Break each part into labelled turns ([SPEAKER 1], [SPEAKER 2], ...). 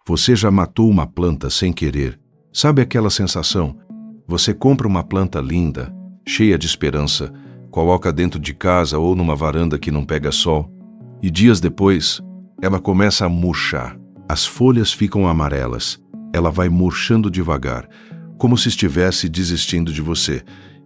[SPEAKER 1] Você já matou uma planta sem querer. Sabe aquela sensação? Você compra uma planta linda, cheia de esperança, coloca dentro de casa ou numa varanda que não pega sol, e dias depois, ela começa a murchar. As folhas ficam amarelas. Ela vai murchando devagar, como se estivesse desistindo de você.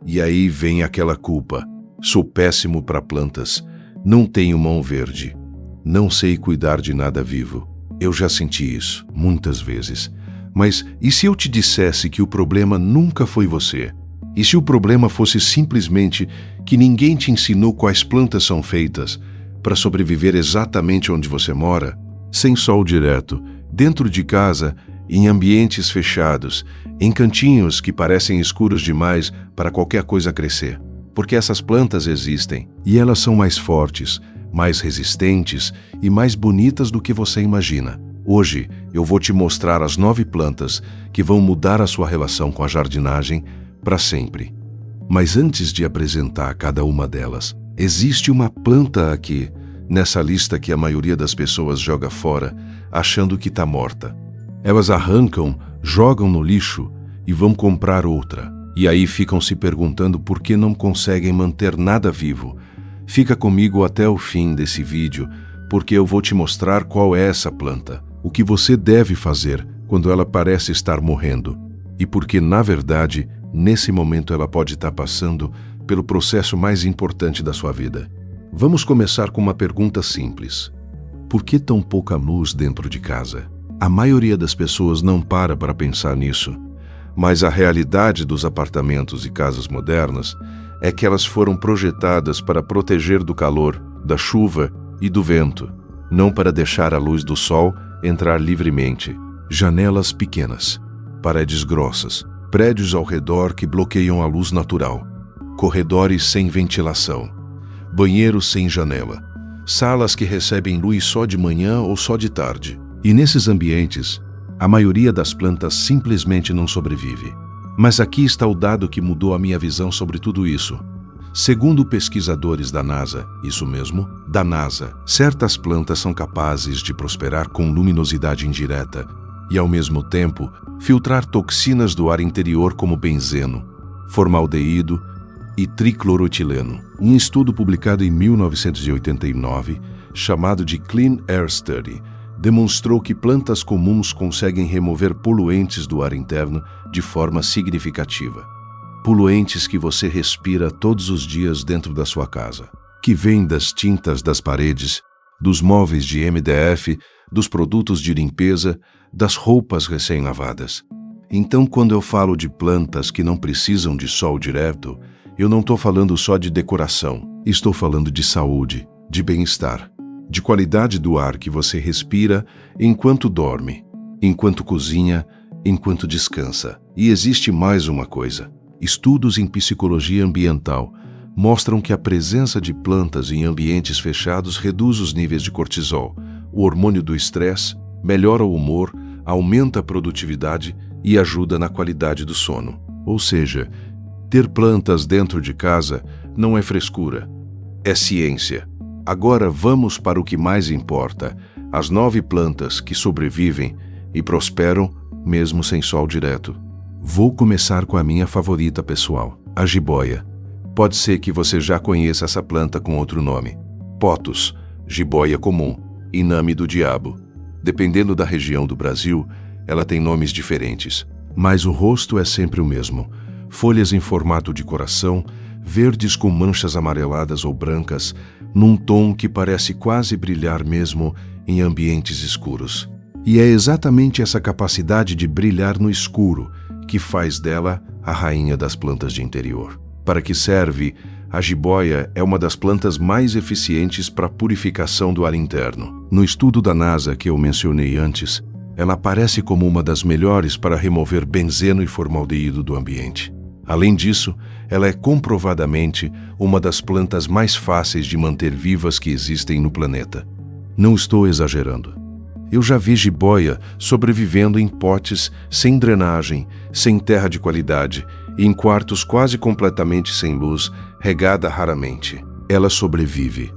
[SPEAKER 1] E aí vem aquela culpa. Sou péssimo para plantas. Não tenho mão verde. Não sei cuidar de nada vivo. Eu já senti isso, muitas vezes. Mas e se eu te dissesse que o problema nunca foi você? E se o problema fosse simplesmente que ninguém te ensinou quais plantas são feitas para sobreviver exatamente onde você mora? Sem sol direto, dentro de casa, em ambientes fechados, em cantinhos que parecem escuros demais para qualquer coisa crescer. Porque essas plantas existem e elas são mais fortes, mais resistentes e mais bonitas do que você imagina. Hoje eu vou te mostrar as 9 plantas que vão mudar a sua relação com a jardinagem para sempre. Mas antes de apresentar cada uma delas, existe uma planta aqui, nessa lista que a maioria das pessoas joga fora, achando que está morta. Elas arrancam, jogam no lixo e vão comprar outra. E aí ficam se perguntando por que não conseguem manter nada vivo. Fica comigo até o fim desse vídeo, porque eu vou te mostrar qual é essa planta, o que você deve fazer quando ela parece estar morrendo, e porque, na verdade, nesse momento ela pode estar passando pelo processo mais importante da sua vida. Vamos começar com uma pergunta simples. Por que tão pouca luz dentro de casa? A maioria das pessoas não para pensar nisso, mas a realidade dos apartamentos e casas modernas é que elas foram projetadas para proteger do calor, da chuva e do vento, não para deixar a luz do sol entrar livremente. Janelas pequenas, paredes grossas, prédios ao redor que bloqueiam a luz natural, corredores sem ventilação, banheiros sem janela, salas que recebem luz só de manhã ou só de tarde. E nesses ambientes, a maioria das plantas simplesmente não sobrevive. Mas aqui está o dado que mudou a minha visão sobre tudo isso. Segundo pesquisadores da NASA, isso mesmo, da NASA, certas plantas são capazes de prosperar com luminosidade indireta e, ao mesmo tempo, filtrar toxinas do ar interior como benzeno, formaldeído e tricloroetileno. Um estudo publicado em 1989, chamado de Clean Air Study, demonstrou que plantas comuns conseguem remover poluentes do ar interno de forma significativa. Poluentes que você respira todos os dias dentro da sua casa, que vêm das tintas das paredes, dos móveis de MDF, dos produtos de limpeza, das roupas recém-lavadas. Então, quando eu falo de plantas que não precisam de sol direto, eu não estou falando só de decoração, estou falando de saúde, de bem-estar, de qualidade do ar que você respira enquanto dorme, enquanto cozinha, enquanto descansa. E existe mais uma coisa. Estudos em psicologia ambiental mostram que a presença de plantas em ambientes fechados reduz os níveis de cortisol, o hormônio do estresse, melhora o humor, aumenta a produtividade e ajuda na qualidade do sono. Ou seja, ter plantas dentro de casa não é frescura, é ciência. Agora vamos para o que mais importa, as 9 plantas que sobrevivem e prosperam mesmo sem sol direto. Vou começar com a minha favorita pessoal, a jiboia. Pode ser que você já conheça essa planta com outro nome. Pothos, jiboia comum, iname do diabo. Dependendo da região do Brasil, ela tem nomes diferentes, mas o rosto é sempre o mesmo. Folhas em formato de coração, verdes com manchas amareladas ou brancas, num tom que parece quase brilhar mesmo em ambientes escuros. E é exatamente essa capacidade de brilhar no escuro que faz dela a rainha das plantas de interior. Para que serve, a jiboia é uma das plantas mais eficientes para a purificação do ar interno. No estudo da NASA que eu mencionei antes, ela aparece como uma das melhores para remover benzeno e formaldeído do ambiente. Além disso, ela é comprovadamente uma das plantas mais fáceis de manter vivas que existem no planeta. Não estou exagerando. Eu já vi jiboia sobrevivendo em potes sem drenagem, sem terra de qualidade, e em quartos quase completamente sem luz, regada raramente. Ela sobrevive.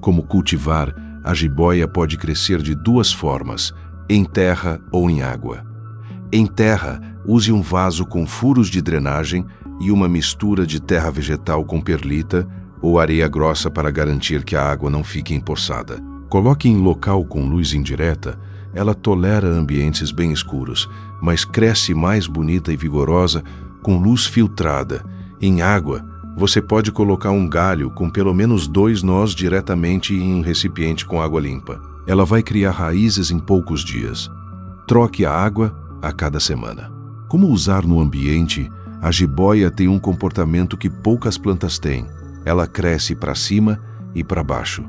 [SPEAKER 1] Como cultivar, a jiboia pode crescer de 2 formas, em terra ou em água. Em terra, use um vaso com furos de drenagem e uma mistura de terra vegetal com perlita ou areia grossa para garantir que a água não fique empoçada. Coloque em local com luz indireta. Ela tolera ambientes bem escuros, mas cresce mais bonita e vigorosa com luz filtrada. Em água, você pode colocar um galho com pelo menos 2 nós diretamente em um recipiente com água limpa. Ela vai criar raízes em poucos dias. Troque a água a cada semana. Como usar no ambiente? A jiboia tem um comportamento que poucas plantas têm. Ela cresce para cima e para baixo.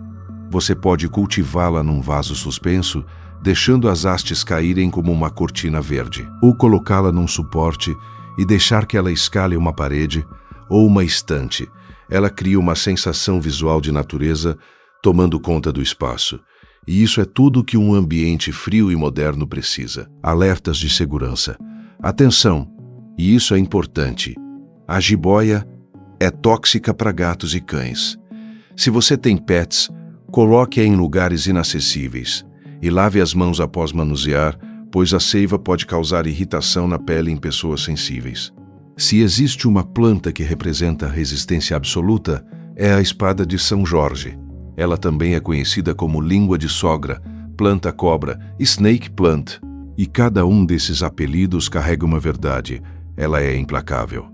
[SPEAKER 1] Você pode cultivá-la num vaso suspenso, deixando as hastes caírem como uma cortina verde, ou colocá-la num suporte e deixar que ela escale uma parede ou uma estante. Ela cria uma sensação visual de natureza, tomando conta do espaço. E isso é tudo que um ambiente frio e moderno precisa. Alertas de segurança. Atenção! E isso é importante. A jiboia é tóxica para gatos e cães. Se você tem pets, coloque-a em lugares inacessíveis e lave as mãos após manusear, pois a seiva pode causar irritação na pele em pessoas sensíveis. Se existe uma planta que representa a resistência absoluta, é a espada de São Jorge. Ela também é conhecida como língua de sogra, planta cobra, snake plant. E cada um desses apelidos carrega uma verdade. Ela é implacável.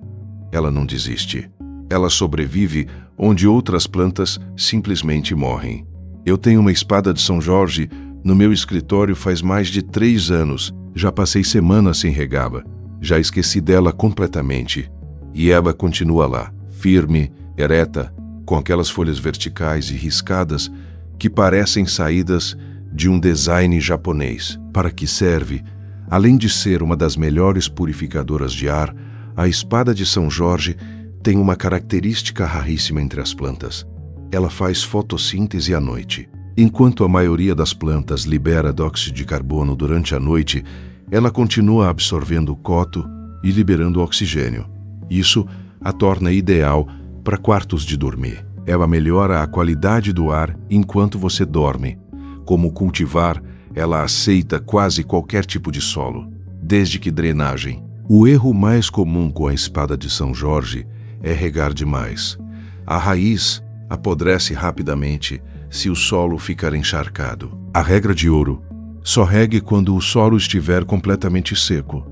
[SPEAKER 1] Ela não desiste. Ela sobrevive onde outras plantas simplesmente morrem. Eu tenho uma espada de São Jorge no meu escritório faz mais de 3 anos. Já passei semanas sem regá-la. Já esqueci dela completamente. E ela continua lá, firme, ereta, com aquelas folhas verticais e riscadas que parecem saídas de um design japonês. Para que serve? Além de ser uma das melhores purificadoras de ar, a espada de São Jorge tem uma característica raríssima entre as plantas. Ela faz fotossíntese à noite. Enquanto a maioria das plantas libera dióxido de carbono durante a noite, ela continua absorvendo o coto e liberando oxigênio. Isso a torna ideal para quartos de dormir. Ela melhora a qualidade do ar enquanto você dorme. Como cultivar, ela aceita quase qualquer tipo de solo, desde que drenagem. O erro mais comum com a espada de São Jorge é regar demais. A raiz apodrece rapidamente se o solo ficar encharcado. A regra de ouro: só regue quando o solo estiver completamente seco.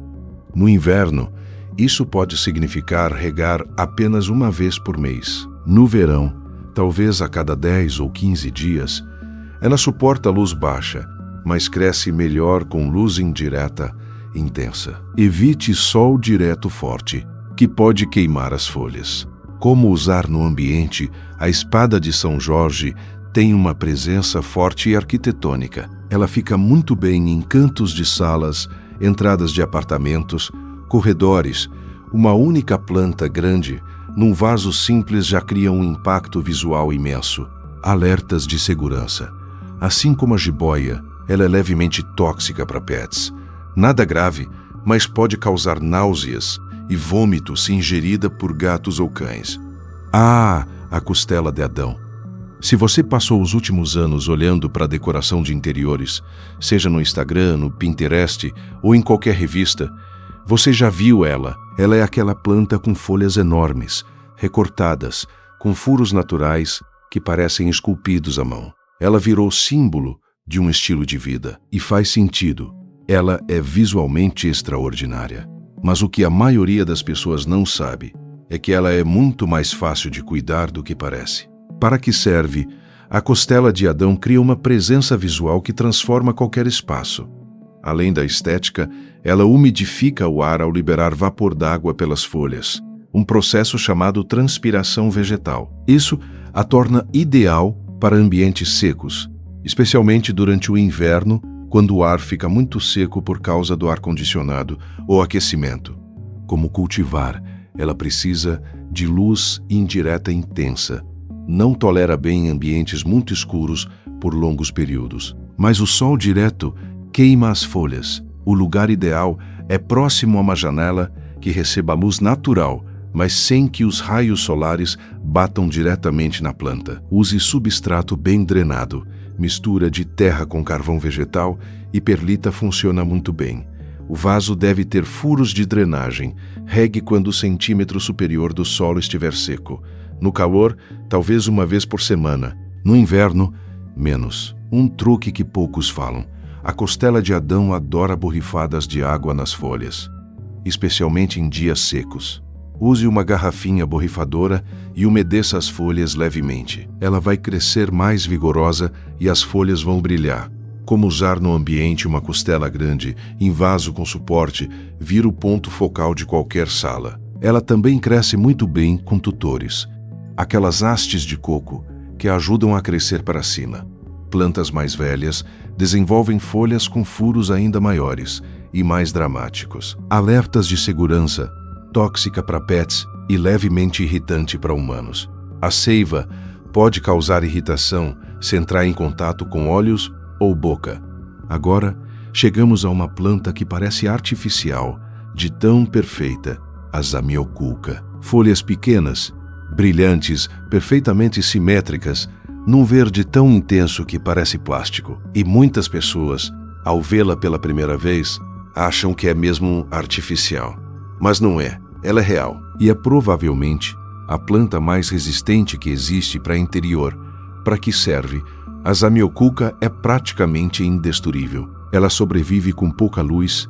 [SPEAKER 1] No inverno, isso pode significar regar apenas uma vez por mês. No verão, talvez a cada 10 ou 15 dias, ela suporta luz baixa, mas cresce melhor com luz indireta intensa. Evite sol direto forte, que pode queimar as folhas. Como usar no ambiente? A espada de São Jorge tem uma presença forte e arquitetônica. Ela fica muito bem em cantos de salas, entradas de apartamentos, corredores. Uma única planta grande, num vaso simples, já cria um impacto visual imenso. Alertas de segurança. Assim como a jiboia, ela é levemente tóxica para pets. Nada grave, mas pode causar náuseas e vômito se ingerida por gatos ou cães. A costela de Adão. Se você passou os últimos anos olhando para a decoração de interiores, seja no Instagram, no Pinterest ou em qualquer revista, você já viu ela. Ela é aquela planta com folhas enormes, recortadas, com furos naturais que parecem esculpidos à mão. Ela virou símbolo de um estilo de vida e faz sentido. Ela é visualmente extraordinária. Mas o que a maioria das pessoas não sabe é que ela é muito mais fácil de cuidar do que parece. Para que serve? A costela de Adão cria uma presença visual que transforma qualquer espaço. Além da estética, ela umidifica o ar ao liberar vapor d'água pelas folhas, um processo chamado transpiração vegetal. Isso a torna ideal para ambientes secos, especialmente durante o inverno, quando o ar fica muito seco por causa do ar-condicionado ou aquecimento. Como cultivar, ela precisa de luz indireta intensa. Não tolera bem ambientes muito escuros por longos períodos. Mas o sol direto queima as folhas. O lugar ideal é próximo a uma janela que receba luz natural, mas sem que os raios solares batam diretamente na planta. Use substrato bem drenado, Mistura de terra com carvão vegetal e perlita funciona muito bem. O vaso deve ter furos de drenagem. Regue quando o centímetro superior do solo estiver seco. No calor, talvez uma vez por semana. No inverno, menos. Um truque que poucos falam. A costela de Adão adora borrifadas de água nas folhas, especialmente em dias secos. Use uma garrafinha borrifadora e umedeça as folhas levemente. Ela vai crescer mais vigorosa e as folhas vão brilhar. Como usar no ambiente uma costela grande, em vaso com suporte, vira o ponto focal de qualquer sala. Ela também cresce muito bem com tutores. Aquelas hastes de coco que a ajudam a crescer para cima. Plantas mais velhas desenvolvem folhas com furos ainda maiores e mais dramáticos. Alertas de segurança, tóxica para pets e levemente irritante para humanos. A seiva pode causar irritação se entrar em contato com olhos ou boca. Agora, chegamos a uma planta que parece artificial, de tão perfeita, a Zamioculca. Folhas pequenas, brilhantes, perfeitamente simétricas, num verde tão intenso que parece plástico. E muitas pessoas, ao vê-la pela primeira vez, acham que é mesmo artificial. Mas não é, ela é real. E é provavelmente a planta mais resistente que existe para interior. Para que serve? A Zamioculca é praticamente indestrutível. Ela sobrevive com pouca luz,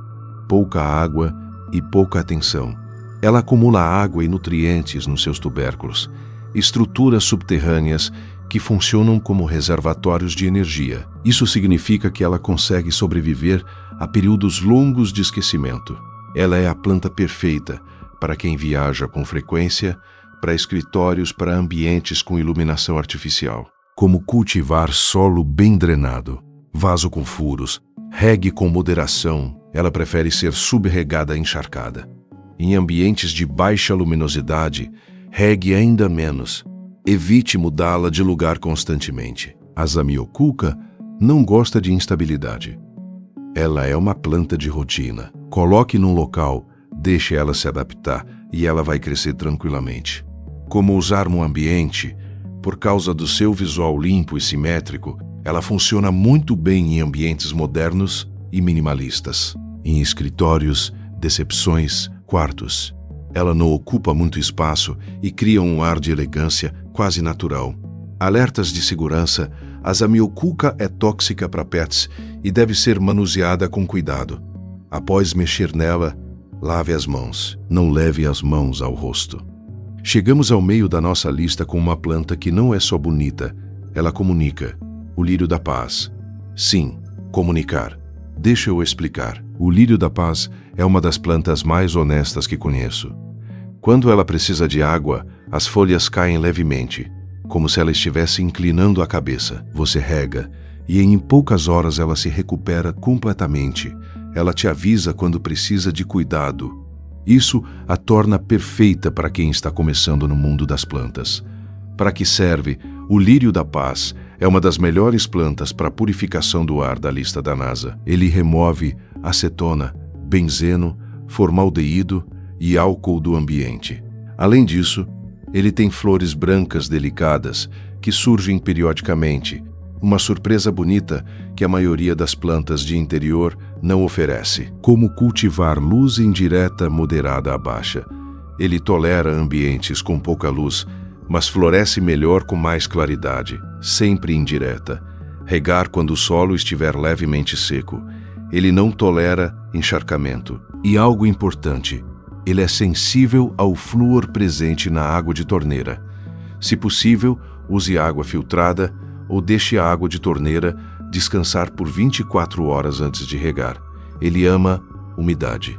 [SPEAKER 1] pouca água e pouca atenção. Ela acumula água e nutrientes nos seus tubérculos, estruturas subterrâneas que funcionam como reservatórios de energia. Isso significa que ela consegue sobreviver a períodos longos de esquecimento. Ela é a planta perfeita para quem viaja com frequência, para escritórios, para ambientes com iluminação artificial. Como cultivar solo bem drenado, vaso com furos, regue com moderação. Ela prefere ser subregada encharcada. Em ambientes de baixa luminosidade, regue ainda menos. Evite mudá-la de lugar constantemente. A Zamioculca não gosta de instabilidade. Ela é uma planta de rotina. Coloque num local, deixe ela se adaptar e ela vai crescer tranquilamente. Como usar no ambiente? Por causa do seu visual limpo e simétrico, ela funciona muito bem em ambientes modernos e minimalistas. Em escritórios, decepções, quartos. Ela não ocupa muito espaço e cria um ar de elegância quase natural. Alertas de segurança: a Zamioculca é tóxica para pets e deve ser manuseada com cuidado. Após mexer nela, lave as mãos. Não leve as mãos ao rosto. Chegamos ao meio da nossa lista com uma planta que não é só bonita, ela comunica. O lírio da paz. Sim, comunicar. Deixa eu explicar. O lírio da paz é uma das plantas mais honestas que conheço. Quando ela precisa de água, as folhas caem levemente, como se ela estivesse inclinando a cabeça. Você rega, e em poucas horas ela se recupera completamente. Ela te avisa quando precisa de cuidado. Isso a torna perfeita para quem está começando no mundo das plantas. Para que serve? O lírio da paz é uma das melhores plantas para a purificação do ar da lista da NASA. Ele remove acetona, benzeno, formaldeído e álcool do ambiente. Além disso, ele tem flores brancas delicadas que surgem periodicamente, uma surpresa bonita que a maioria das plantas de interior não oferece. Como cultivar luz indireta moderada a baixa. Ele tolera ambientes com pouca luz, mas floresce melhor com mais claridade, sempre indireta. Regar quando o solo estiver levemente seco. Ele não tolera encharcamento. E algo importante, ele é sensível ao flúor presente na água de torneira. Se possível, use água filtrada ou deixe a água de torneira descansar por 24 horas antes de regar. Ele ama umidade.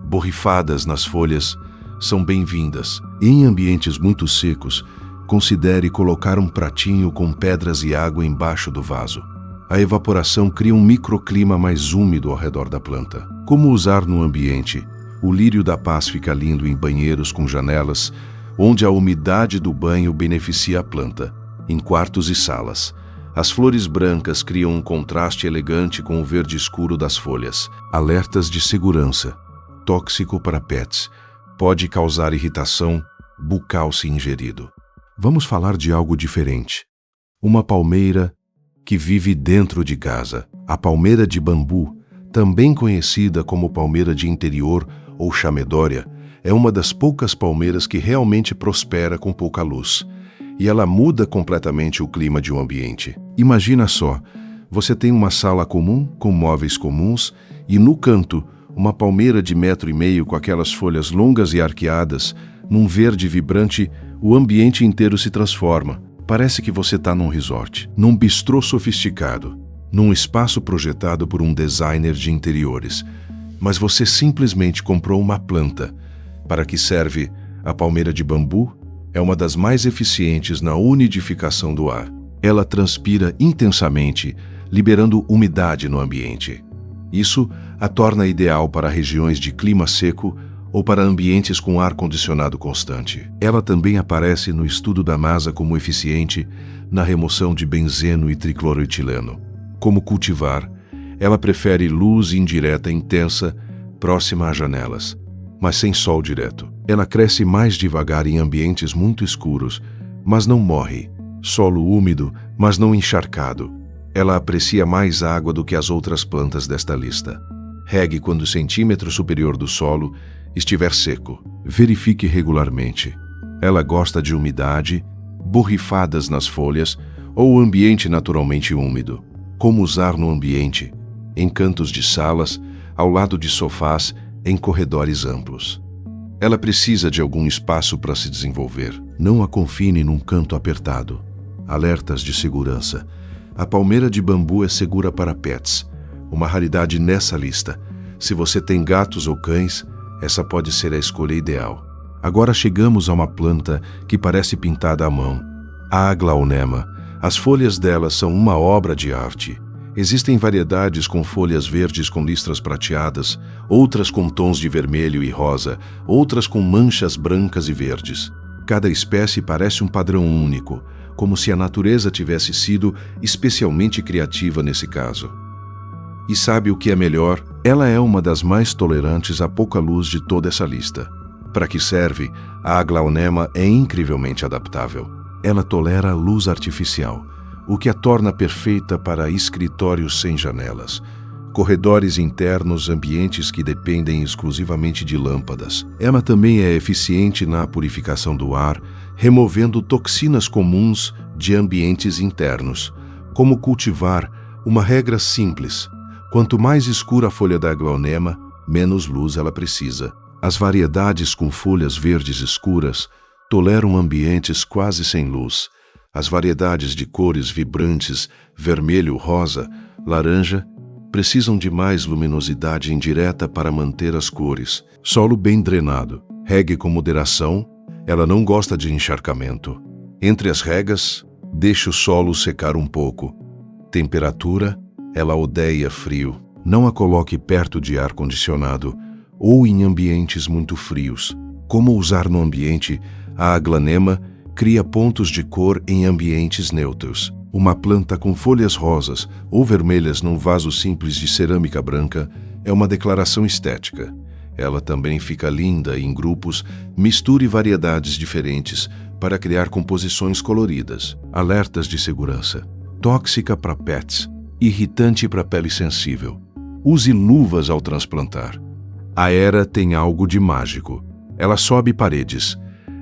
[SPEAKER 1] Borrifadas nas folhas são bem-vindas. Em ambientes muito secos, considere colocar um pratinho com pedras e água embaixo do vaso. A evaporação cria um microclima mais úmido ao redor da planta. Como usar no ambiente? O lírio da paz fica lindo em banheiros com janelas, onde a umidade do banho beneficia a planta. Em quartos e salas. As flores brancas criam um contraste elegante com o verde escuro das folhas. Alertas de segurança. Tóxico para pets. Pode causar irritação bucal se ingerido. Vamos falar de algo diferente. Uma palmeira que vive dentro de casa. A palmeira de bambu, também conhecida como palmeira de interior ou chamedória, é uma das poucas palmeiras que realmente prospera com pouca luz. E ela muda completamente o clima de um ambiente. Imagina só, você tem uma sala comum com móveis comuns e no canto uma palmeira de 1,5 metro com aquelas folhas longas e arqueadas, num verde vibrante, o ambiente inteiro se transforma. Parece que você está num resort, num bistrô sofisticado, num espaço projetado por um designer de interiores. Mas você simplesmente comprou uma planta. Para que serve a palmeira de bambu? É uma das mais eficientes na umidificação do ar. Ela transpira intensamente, liberando umidade no ambiente. Isso a torna ideal para regiões de clima seco ou para ambientes com ar-condicionado constante. Ela também aparece no estudo da NASA como eficiente na remoção de benzeno e tricloroetileno. Como cultivar, ela prefere luz indireta intensa, próxima às janelas, mas sem sol direto. Ela cresce mais devagar em ambientes muito escuros, mas não morre. Solo úmido, mas não encharcado. Ela aprecia mais água do que as outras plantas desta lista. Regue quando o centímetro superior do solo estiver seco. Verifique regularmente. Ela gosta de umidade, borrifadas nas folhas ou ambiente naturalmente úmido. Como usar no ambiente, em cantos de salas, ao lado de sofás, em corredores amplos. Ela precisa de algum espaço para se desenvolver. Não a confine num canto apertado. Alertas de segurança. A palmeira de bambu é segura para pets, uma raridade nessa lista. Se você tem gatos ou cães, essa pode ser a escolha ideal. Agora chegamos a uma planta que parece pintada à mão. A aglaonema. As folhas dela são uma obra de arte. Existem variedades com folhas verdes com listras prateadas, outras com tons de vermelho e rosa, outras com manchas brancas e verdes. Cada espécie parece um padrão único, como se a natureza tivesse sido especialmente criativa nesse caso. E sabe o que é melhor? Ela é uma das mais tolerantes à pouca luz de toda essa lista. Para que serve, a aglaonema é incrivelmente adaptável. Ela tolera a luz artificial, o que a torna perfeita para escritórios sem janelas, corredores internos, ambientes que dependem exclusivamente de lâmpadas. Ela também é eficiente na purificação do ar, removendo toxinas comuns de ambientes internos. Como cultivar? Uma regra simples. Quanto mais escura a folha da aglaonema, menos luz ela precisa. As variedades com folhas verdes escuras toleram ambientes quase sem luz. As variedades de cores vibrantes, vermelho, rosa, laranja, precisam de mais luminosidade indireta para manter as cores. Solo bem drenado. Regue com moderação. Ela não gosta de encharcamento. Entre as regas, deixe o solo secar um pouco. Temperatura, ela odeia frio. Não a coloque perto de ar-condicionado ou em ambientes muito frios. Como usar no ambiente? A aglaonema cria pontos de cor em ambientes neutros. Uma planta com folhas rosas ou vermelhas num vaso simples de cerâmica branca é uma declaração estética. Ela também fica linda em grupos. Misture variedades diferentes para criar composições coloridas. Alertas de segurança. Tóxica para pets. Irritante para pele sensível. Use luvas ao transplantar. A Era tem algo de mágico. Ela sobe paredes.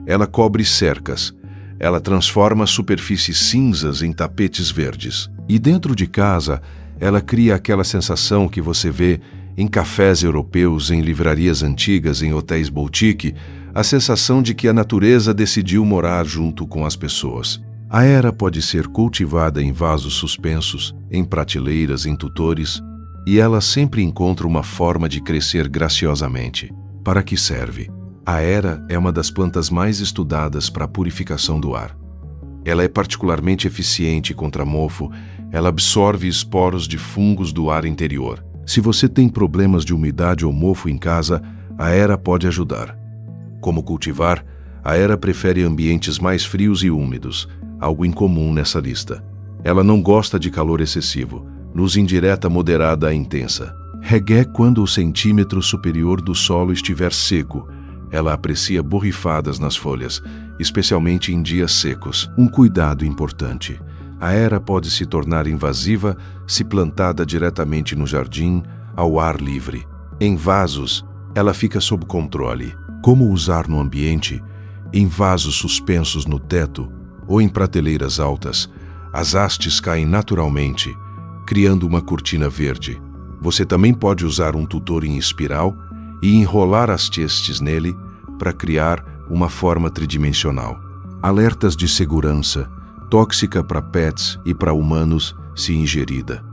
[SPEAKER 1] Ela cobre cercas. Ela transforma superfícies cinzas em tapetes verdes. E dentro de casa, ela cria aquela sensação que você vê em cafés europeus, em livrarias antigas, em hotéis boutique, a sensação de que a natureza decidiu morar junto com as pessoas. A Era pode ser cultivada em vasos suspensos, em prateleiras, em tutores, e ela sempre encontra uma forma de crescer graciosamente. Para que serve? A Era é uma das plantas mais estudadas para a purificação do ar. Ela é particularmente eficiente contra mofo, ela absorve esporos de fungos do ar interior. Se você tem problemas de umidade ou mofo em casa, a Era pode ajudar. Como cultivar? A Era prefere ambientes mais frios e úmidos, algo incomum nessa lista. Ela não gosta de calor excessivo, luz indireta moderada a intensa. Regue quando o centímetro superior do solo estiver seco. Ela aprecia borrifadas nas folhas, especialmente em dias secos. Um cuidado importante. A era pode se tornar invasiva se plantada diretamente no jardim, ao ar livre. Em vasos, ela fica sob controle. Como usar no ambiente? Em vasos suspensos no teto ou em prateleiras altas, as hastes caem naturalmente, criando uma cortina verde. Você também pode usar um tutor em espiral e enrolar as hastes nele para criar uma forma tridimensional. Alertas de segurança, tóxica para pets e para humanos se ingerida.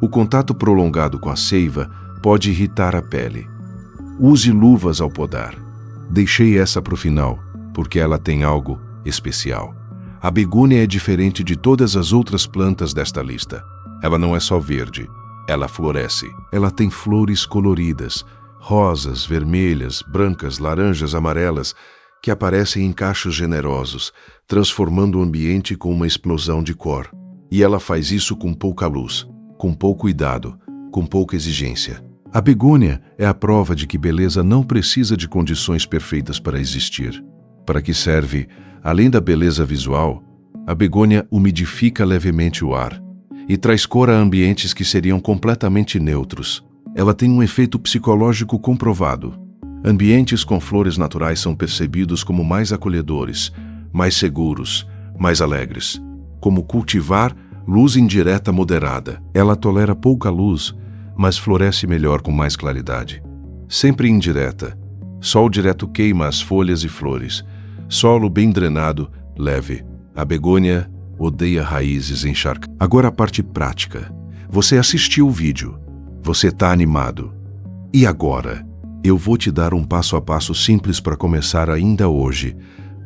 [SPEAKER 1] O contato prolongado com a seiva pode irritar a pele. Use luvas ao podar. Deixei essa para o final, porque ela tem algo especial. A begônia é diferente de todas as outras plantas desta lista. Ela não é só verde, ela floresce. Ela tem flores coloridas, rosas, vermelhas, brancas, laranjas, amarelas, que aparecem em cachos generosos, transformando o ambiente com uma explosão de cor. E ela faz isso com pouca luz, com pouco cuidado, com pouca exigência. A begônia é a prova de que beleza não precisa de condições perfeitas para existir. Para que serve, além da beleza visual, a begônia umidifica levemente o ar e traz cor a ambientes que seriam completamente neutros. Ela tem um efeito psicológico comprovado. Ambientes com flores naturais são percebidos como mais acolhedores, mais seguros, mais alegres. Como cultivar luz indireta moderada. Ela tolera pouca luz, mas floresce melhor com mais claridade. Sempre indireta. Sol direto queima as folhas e flores. Solo bem drenado, leve. A begônia odeia raízes encharcadas. Agora a parte prática. Você assistiu o vídeo. Você está animado. E agora? Eu vou te dar um passo a passo simples para começar ainda hoje.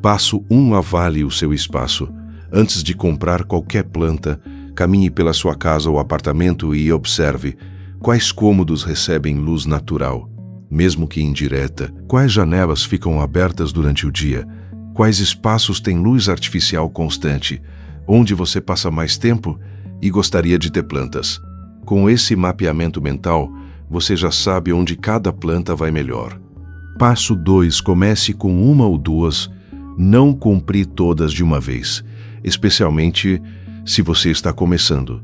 [SPEAKER 1] Passo 1: avalie o seu espaço. Antes de comprar qualquer planta, caminhe pela sua casa ou apartamento e observe quais cômodos recebem luz natural, mesmo que indireta, quais janelas ficam abertas durante o dia, quais espaços têm luz artificial constante, onde você passa mais tempo e gostaria de ter plantas. Com esse mapeamento mental, você já sabe onde cada planta vai melhor. Passo 2: comece com uma ou duas, não compre todas de uma vez, especialmente se você está começando.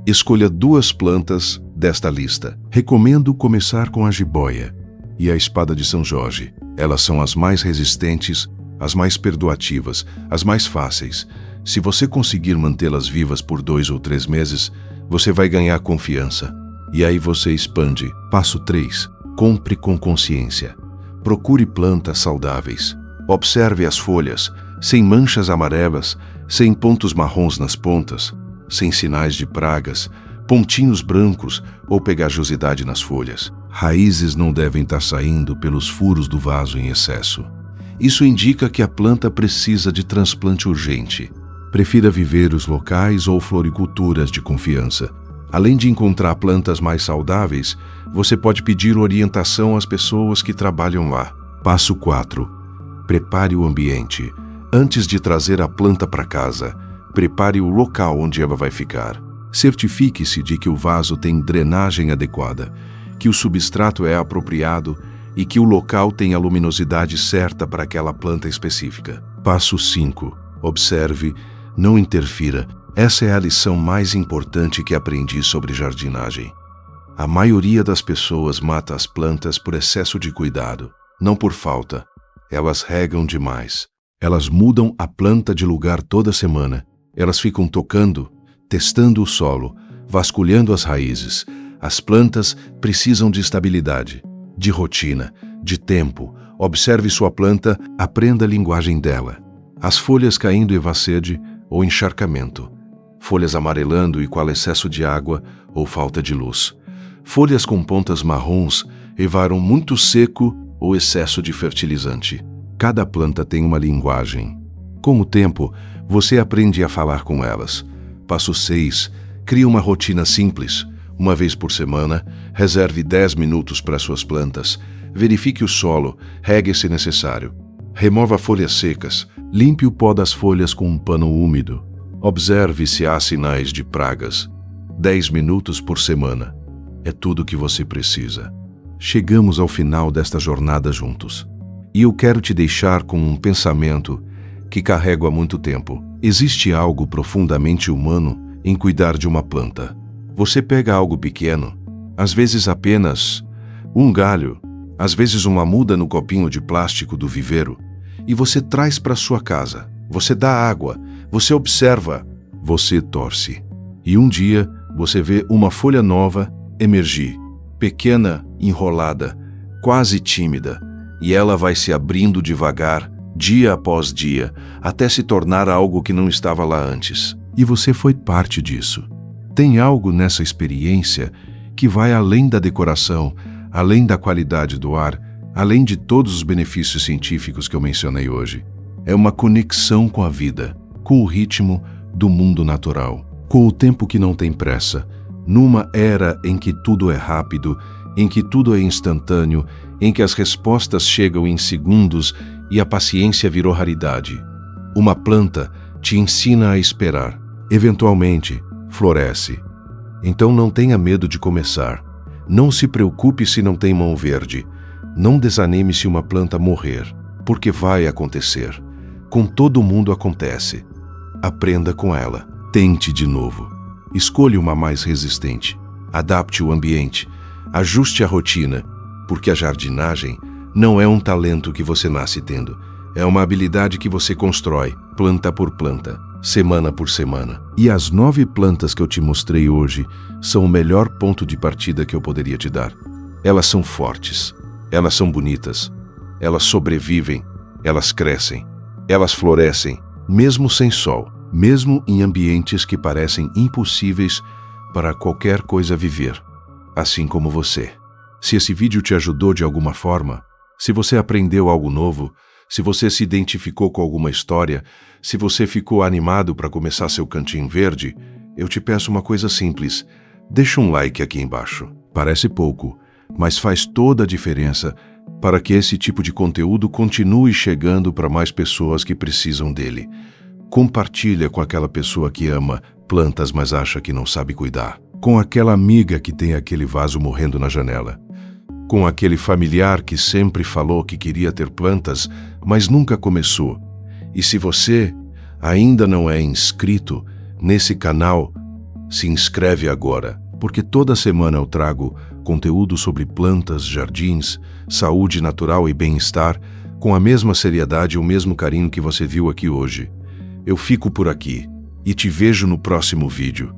[SPEAKER 1] Escolha 2 plantas desta lista. Recomendo começar com a jiboia e a espada de São Jorge. Elas são as mais resistentes, as mais perdoativas, as mais fáceis. Se você conseguir mantê-las vivas por 2 ou 3 meses, você vai ganhar confiança. E aí você expande. Passo 3: compre com consciência. Procure plantas saudáveis. Observe as folhas, sem manchas amarelas, sem pontos marrons nas pontas, sem sinais de pragas, pontinhos brancos ou pegajosidade nas folhas. Raízes não devem estar saindo pelos furos do vaso em excesso. Isso indica que a planta precisa de transplante urgente. Prefira viveiros locais ou floriculturas de confiança. Além de encontrar plantas mais saudáveis, você pode pedir orientação às pessoas que trabalham lá. Passo 4: prepare o ambiente. Antes de trazer a planta para casa, prepare o local onde ela vai ficar. Certifique-se de que o vaso tem drenagem adequada, que o substrato é apropriado e que o local tem a luminosidade certa para aquela planta específica. Passo 5: observe, não interfira. Essa é a lição mais importante que aprendi sobre jardinagem. A maioria das pessoas mata as plantas por excesso de cuidado, não por falta. Elas regam demais. Elas mudam a planta de lugar toda semana. Elas ficam tocando, testando o solo, vasculhando as raízes. As plantas precisam de estabilidade, de rotina, de tempo. Observe sua planta, aprenda a linguagem dela. As folhas caindo e sede ou encharcamento. Folhas amarelando e com excesso de água ou falta de luz. Folhas com pontas marrons e varam muito seco ou excesso de fertilizante. Cada planta tem uma linguagem. Com o tempo, você aprende a falar com elas. Passo 6: crie uma rotina simples. Uma vez por semana, reserve 10 minutos para suas plantas. Verifique o solo, regue se necessário. Remova folhas secas. Limpe o pó das folhas com um pano úmido. Observe se há sinais de pragas. 10 minutos por semana. É tudo o que você precisa. Chegamos ao final desta jornada juntos. E eu quero te deixar com um pensamento que carrego há muito tempo. Existe algo profundamente humano em cuidar de uma planta. Você pega algo pequeno, às vezes apenas um galho, às vezes uma muda no copinho de plástico do viveiro, e você traz para sua casa. Você dá água, você observa, você torce. E um dia você vê uma folha nova emergir, pequena, enrolada, quase tímida, e ela vai se abrindo devagar, dia após dia, até se tornar algo que não estava lá antes. E você foi parte disso. Tem algo nessa experiência que vai além da decoração, além da qualidade do ar, além de todos os benefícios científicos que eu mencionei hoje. É uma conexão com a vida, com o ritmo do mundo natural, com o tempo que não tem pressa, numa era em que tudo é rápido, em que tudo é instantâneo, em que as respostas chegam em segundos e a paciência virou raridade. Uma planta te ensina a esperar. Eventualmente, floresce. Então não tenha medo de começar. Não se preocupe se não tem mão verde. Não desanime se uma planta morrer, porque vai acontecer. Com todo mundo acontece. Aprenda com ela. Tente de novo. Escolha uma mais resistente. Adapte o ambiente. Ajuste a rotina, porque a jardinagem não é um talento que você nasce tendo. É uma habilidade que você constrói, planta por planta, semana por semana. E as 9 plantas que eu te mostrei hoje são o melhor ponto de partida que eu poderia te dar. Elas são fortes, elas são bonitas, elas sobrevivem, elas crescem, elas florescem, mesmo sem sol, mesmo em ambientes que parecem impossíveis para qualquer coisa viver, assim como você. Se esse vídeo te ajudou de alguma forma, se você aprendeu algo novo, se você se identificou com alguma história, se você ficou animado para começar seu cantinho verde, eu te peço uma coisa simples. Deixa um like aqui embaixo. Parece pouco, mas faz toda a diferença para que esse tipo de conteúdo continue chegando para mais pessoas que precisam dele. Compartilha com aquela pessoa que ama plantas, mas acha que não sabe cuidar. Com aquela amiga que tem aquele vaso morrendo na janela. Com aquele familiar que sempre falou que queria ter plantas, mas nunca começou. E se você ainda não é inscrito nesse canal, se inscreve agora, porque toda semana eu trago conteúdo sobre plantas, jardins, saúde natural e bem-estar, com a mesma seriedade e o mesmo carinho que você viu aqui hoje. Eu fico por aqui e te vejo no próximo vídeo.